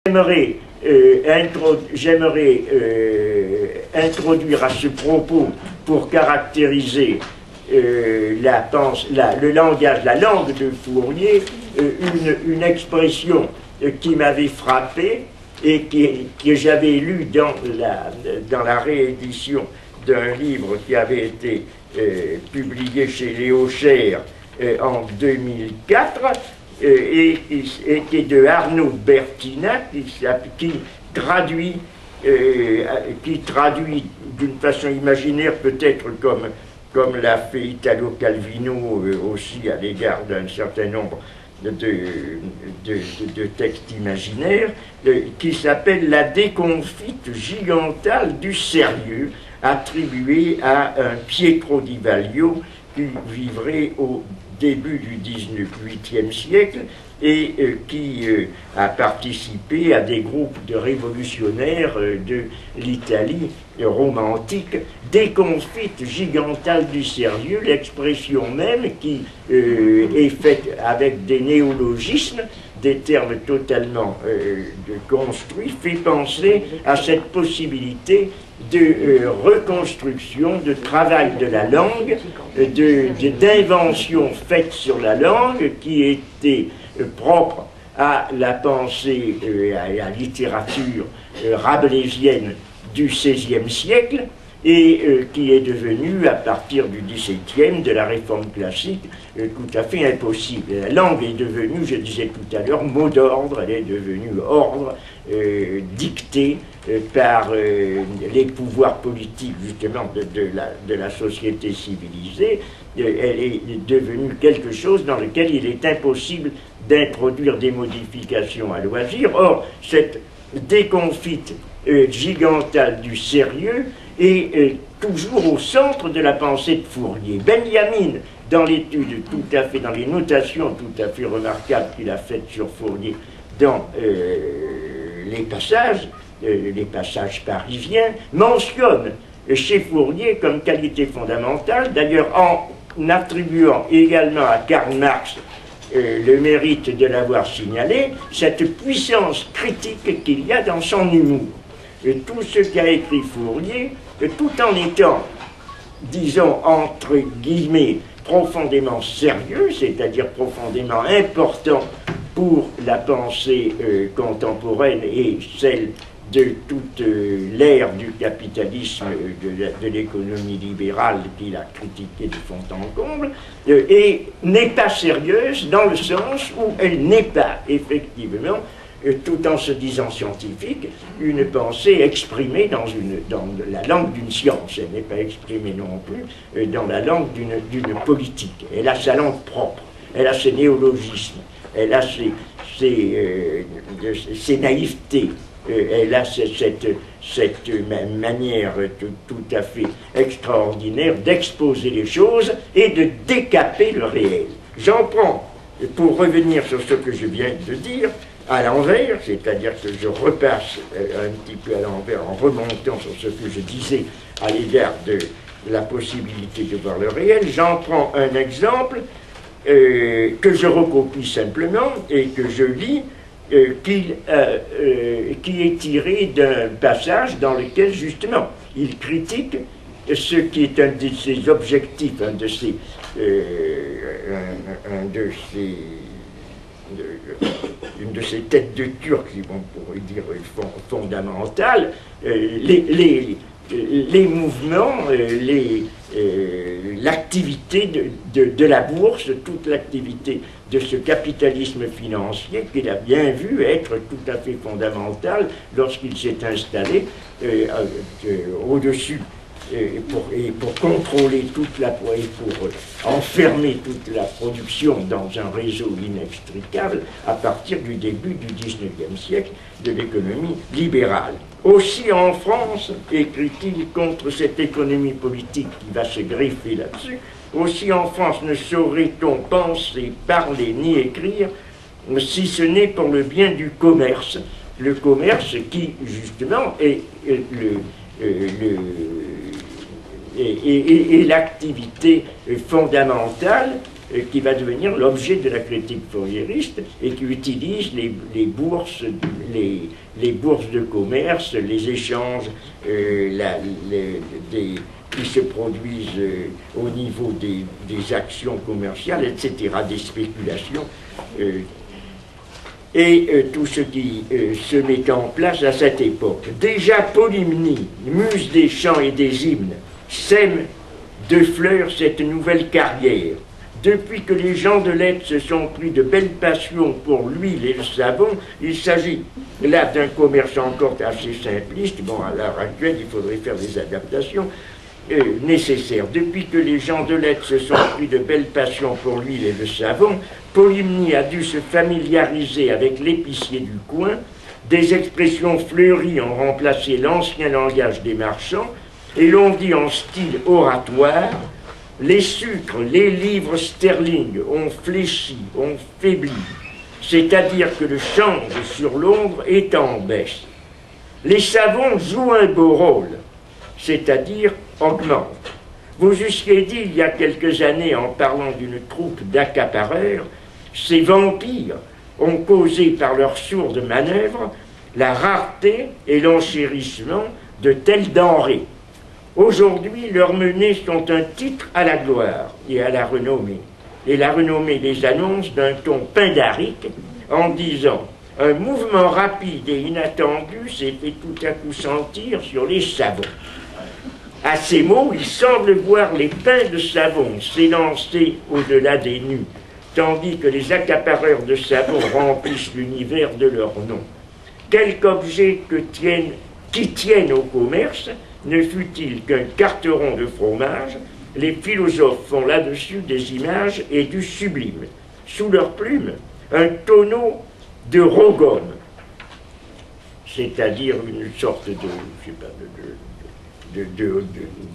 J'aimerais introduire à ce propos, pour caractériser le langage, la langue de Fourier, une expression qui m'avait frappé et que j'avais lu dans la réédition d'un livre qui avait été publié chez Léo Cher en 2004, et qui est de Arnaud Bertinac, qui traduit d'une façon imaginaire, peut-être comme l'a fait Italo Calvino aussi à l'égard d'un certain nombre de textes imaginaires, qui s'appelle La déconfite gigantale du sérieux, attribuée à un Pietro di Vaglio qui vivrait au début du XVIIIe siècle et qui a participé à des groupes de révolutionnaires de l'Italie romantique. Déconfite gigantale du sérieux, l'expression même qui est faite avec des néologismes, des termes totalement construits, fait penser à cette possibilité de reconstruction, de travail de la langue, d'invention faite sur la langue qui était propre à la pensée et à la littérature rabelaisienne du XVIe siècle et qui est devenue, à partir du XVIIe, de la réforme classique, tout à fait impossible. La langue est devenue, je disais tout à l'heure, mot d'ordre, elle est devenue ordre dicté par les pouvoirs politiques, justement, de la société civilisée. Elle est devenue quelque chose dans lequel il est impossible d'introduire des modifications à loisir. Or, cette déconfite gigantale du sérieux est toujours au centre de la pensée de Fourier. Benjamin, dans l'étude dans les notations tout à fait remarquables qu'il a faites sur Fourier, dans les passages parisiens, mentionne chez Fourier comme qualité fondamentale, d'ailleurs en attribuant également à Karl Marx le mérite de l'avoir signalé, cette puissance critique qu'il y a dans son humour. Et tout ce qu'a écrit Fourier, tout en étant, disons, entre guillemets, profondément sérieux, c'est-à-dire profondément important pour la pensée contemporaine et celle de toute l'ère du capitalisme, de l'économie libérale qu'il a critiquée de fond en comble, et n'est pas sérieuse dans le sens où elle n'est pas effectivement, tout en se disant scientifique, une pensée exprimée dans la langue d'une science. Elle n'est pas exprimée non plus dans la langue d'une politique. Elle a sa langue propre, elle a ses néologismes, elle a ses naïvetés, elle a cette manière tout à fait extraordinaire d'exposer les choses et de décaper le réel. J'en prends, pour revenir sur ce que je viens de dire, à l'envers, c'est-à-dire que je repasse un petit peu à l'envers en remontant sur ce que je disais à l'égard de la possibilité de voir le réel. J'en prends un exemple que je recopie simplement et que je lis, qui est tiré d'un passage dans lequel justement il critique ce qui est un de ses objectifs, une de ces têtes de Turc, on pourrait dire fondamentales, les mouvements, l'activité de la bourse, toute l'activité de ce capitalisme financier qu'il a bien vu être tout à fait fondamental lorsqu'il s'est installé au-dessus pour contrôler toute la et pour enfermer toute la production dans un réseau inextricable à partir du début du XIXe siècle de l'économie libérale. Aussi en France, écrit-il, contre cette économie politique qui va se greffer là-dessus, aussi en France ne saurait-on penser, parler ni écrire si ce n'est pour le bien du commerce. Le commerce qui, justement, est l'activité fondamentale qui va devenir l'objet de la critique fouriériste et qui utilise les bourses de commerce, les échanges qui se produisent au niveau des actions commerciales, etc., des spéculations, tout ce qui se met en place à cette époque. Déjà Polymnie, muse des chants et des hymnes, sème de fleurs cette nouvelle carrière. Depuis que les gens de lettres se sont pris de belles passions pour l'huile et le savon, il s'agit là d'un commerce encore assez simpliste. Bon, à l'heure actuelle, il faudrait faire des adaptations nécessaires. Depuis que les gens de lettres se sont pris de belles passions pour l'huile et le savon, Polymnie a dû se familiariser avec l'épicier du coin. Des expressions fleuries ont remplacé l'ancien langage des marchands, et l'on dit en style oratoire: les sucres, les livres sterling ont fléchi, ont faibli, c'est-à-dire que le change sur Londres est en baisse. Les savons jouent un beau rôle, c'est-à-dire augmentent. Vous eussiez dit il y a quelques années, en parlant d'une troupe d'accapareurs, ces vampires ont causé par leurs sourdes manœuvres la rareté et l'enchérissement de telles denrées. Aujourd'hui, leurs menées sont un titre à la gloire et à la renommée. Et la renommée les annonce d'un ton pindarique en disant: un mouvement rapide et inattendu s'est fait tout à coup sentir sur les savons. À ces mots, il semble voir les pains de savon s'élancer au-delà des nues, tandis que les accapareurs de savon remplissent l'univers de leur nom. Quelque objet qui tienne au commerce, ne fût-il qu'un carteron de fromage, les philosophes font là-dessus des images et du sublime. Sous leur plume, un tonneau de rogone, c'est-à-dire une sorte de, je sais pas,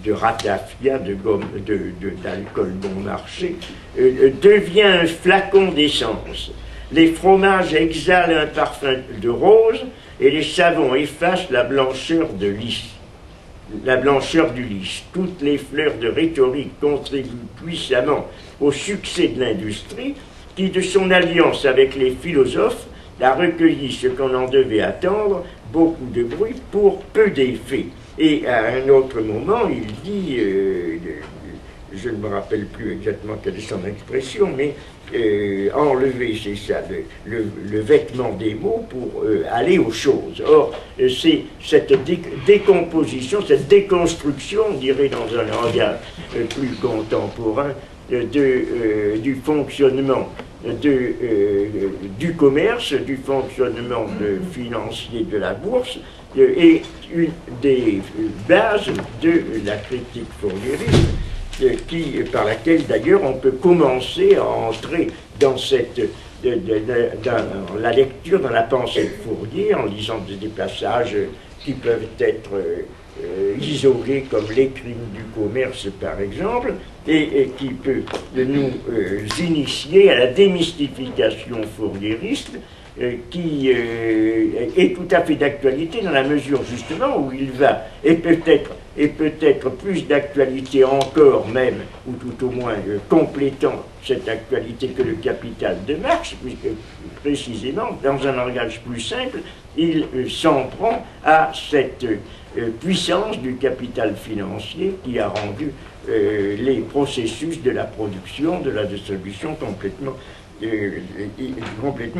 de ratafia, de gomme, d'alcool bon marché, devient un flacon d'essence. Les fromages exhalent un parfum de rose et les savons effacent la blancheur de lys. La blancheur du lys. Toutes les fleurs de rhétorique contribuent puissamment au succès de l'industrie qui, de son alliance avec les philosophes, a recueilli ce qu'on en devait attendre, beaucoup de bruit pour peu d'effet. Et à un autre moment, il dit, je ne me rappelle plus exactement quelle est son expression, mais enlever, c'est ça, le vêtement des mots pour aller aux choses. Or, c'est cette décomposition, cette déconstruction, on dirait dans un langage plus contemporain, du fonctionnement du commerce, du fonctionnement financier de la bourse, et une des bases de la critique fouriériste, par laquelle d'ailleurs on peut commencer à entrer dans dans la lecture, dans la pensée de Fourier, en lisant des passages qui peuvent être isolés, comme les crimes du commerce par exemple, et qui peut nous initier à la démystification fouriériste, qui est tout à fait d'actualité dans la mesure justement où il va, et peut-être plus d'actualité encore même, ou tout au moins complétant cette actualité que le Capital de Marx, puisque précisément, dans un langage plus simple, il s'en prend à cette puissance du capital financier qui a rendu les processus de la production, de la distribution complètement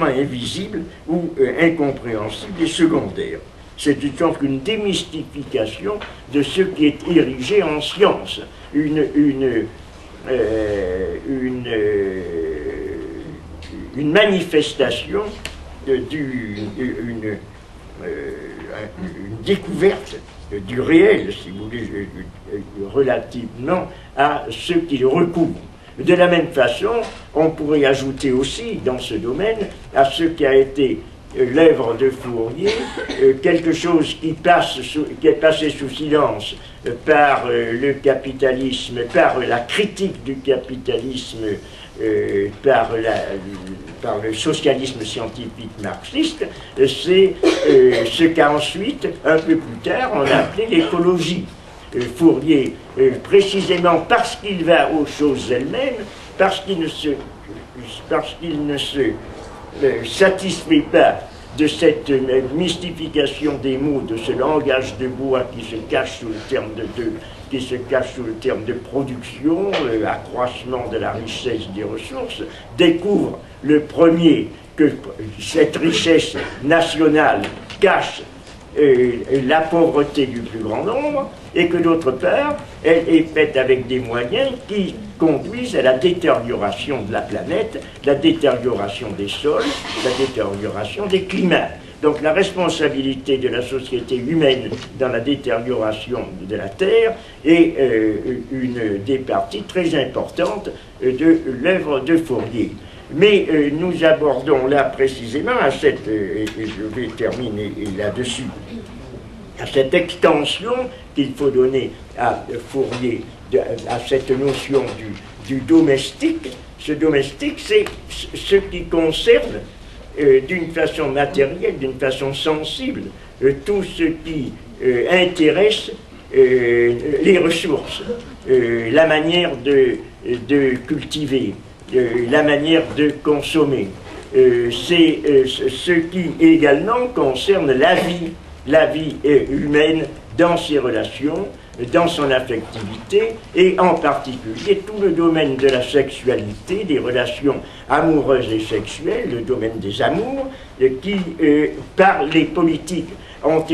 invisible ou incompréhensible et secondaire. C'est une sorte qu'une démystification de ce qui est érigé en science, une manifestation une découverte du réel, si vous voulez, relativement à ce qu'il recouvre. De la même façon, on pourrait ajouter aussi dans ce domaine à ce qui a été l'œuvre de Fourier, quelque chose qui est passé sous silence par le capitalisme, par la critique du capitalisme, par le socialisme scientifique marxiste, c'est ce qu'ensuite, un peu plus tard, on a appelé l'écologie. Fourier, précisément parce qu'il va aux choses elles-mêmes, parce qu'il ne se satisfait pas de cette mystification des mots, de ce langage de bois qui se cache sous le terme de production, accroissement de la richesse des ressources, découvre le premier que cette richesse nationale cache la pauvreté du plus grand nombre, et que d'autre part, elle est faite avec des moyens qui conduisent à la détérioration de la planète, la détérioration des sols, la détérioration des climats. Donc la responsabilité de la société humaine dans la détérioration de la Terre est une des parties très importantes de l'œuvre de Fourier. Mais nous abordons là précisément, et je vais terminer là-dessus, à cette extension qu'il faut donner à Fourier, à cette notion du domestique. Ce domestique, c'est ce qui concerne d'une façon matérielle, d'une façon sensible, tout ce qui intéresse les ressources, la manière de cultiver, la manière de consommer. C'est ce qui également concerne la vie humaine dans ses relations, dans son affectivité, et en particulier tout le domaine de la sexualité, des relations amoureuses et sexuelles, le domaine des amours, qui, par les politiques, a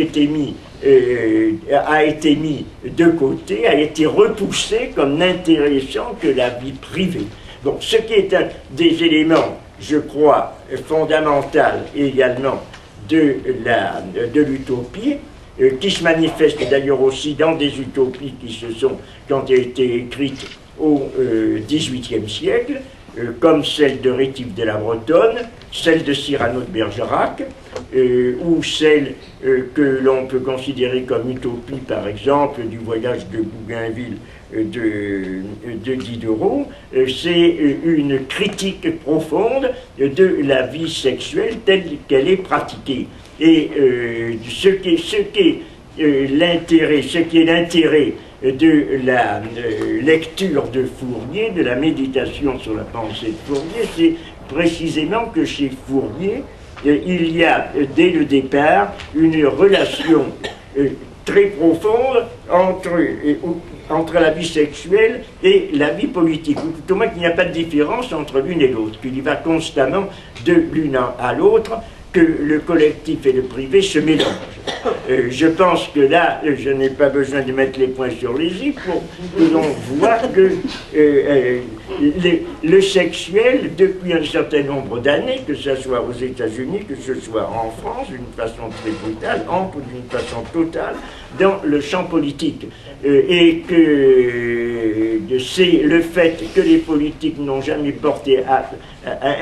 été mis de côté, a été repoussé comme n'intéressant que la vie privée. Donc, ce qui est un des éléments, je crois, fondamentaux également de l'utopie, qui se manifeste d'ailleurs aussi dans des utopies qui ont été écrites au XVIIIe siècle, comme celle de Rétif de la Bretonne, celle de Cyrano de Bergerac, ou celle que l'on peut considérer comme utopie, par exemple, du voyage de Bougainville de Diderot. C'est une critique profonde de la vie sexuelle telle qu'elle est pratiquée. Et ce qui est l'intérêt de la lecture de Fourier, de la méditation sur la pensée de Fourier, c'est précisément que chez Fourier, il y a dès le départ une relation très profonde entre la vie sexuelle et la vie politique, ou tout au moins qu'il n'y a pas de différence entre l'une et l'autre, qu'il y va constamment de l'une à l'autre, que le collectif et le privé se mélangent. Je pense que là, je n'ai pas besoin de mettre les points sur les i pour que l'on voit que le sexuel, depuis un certain nombre d'années, que ce soit aux États-Unis, que ce soit en France, d'une façon très brutale, entre d'une façon totale, dans le champ politique. Et que c'est le fait que les politiques n'ont jamais porté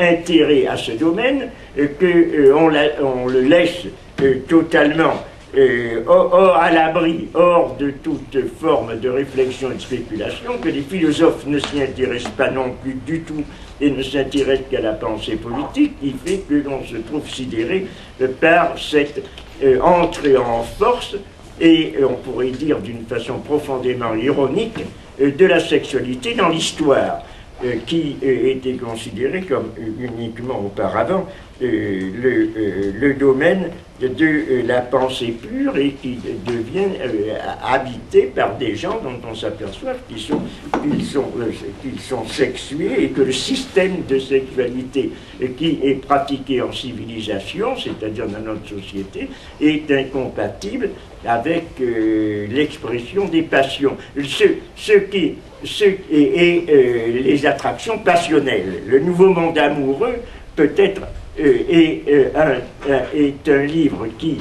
intérêt à ce domaine, qu'on le laisse totalement à l'abri, hors de toute forme de réflexion et de spéculation, que les philosophes ne s'y intéressent pas non plus du tout et ne s'intéressent qu'à la pensée politique, qui fait que l'on se trouve sidéré par cette entrée en force, et on pourrait dire d'une façon profondément ironique, de la sexualité dans l'histoire, qui était considérée comme uniquement auparavant le domaine de la pensée pure, et qui devient habité par des gens dont on s'aperçoit qu'ils sont sexués, et que le système de sexualité qui est pratiqué en civilisation, c'est-à-dire dans notre société, est incompatible avec l'expression des passions. Les attractions passionnelles. Le Nouveau Monde amoureux, peut-être, est un livre qui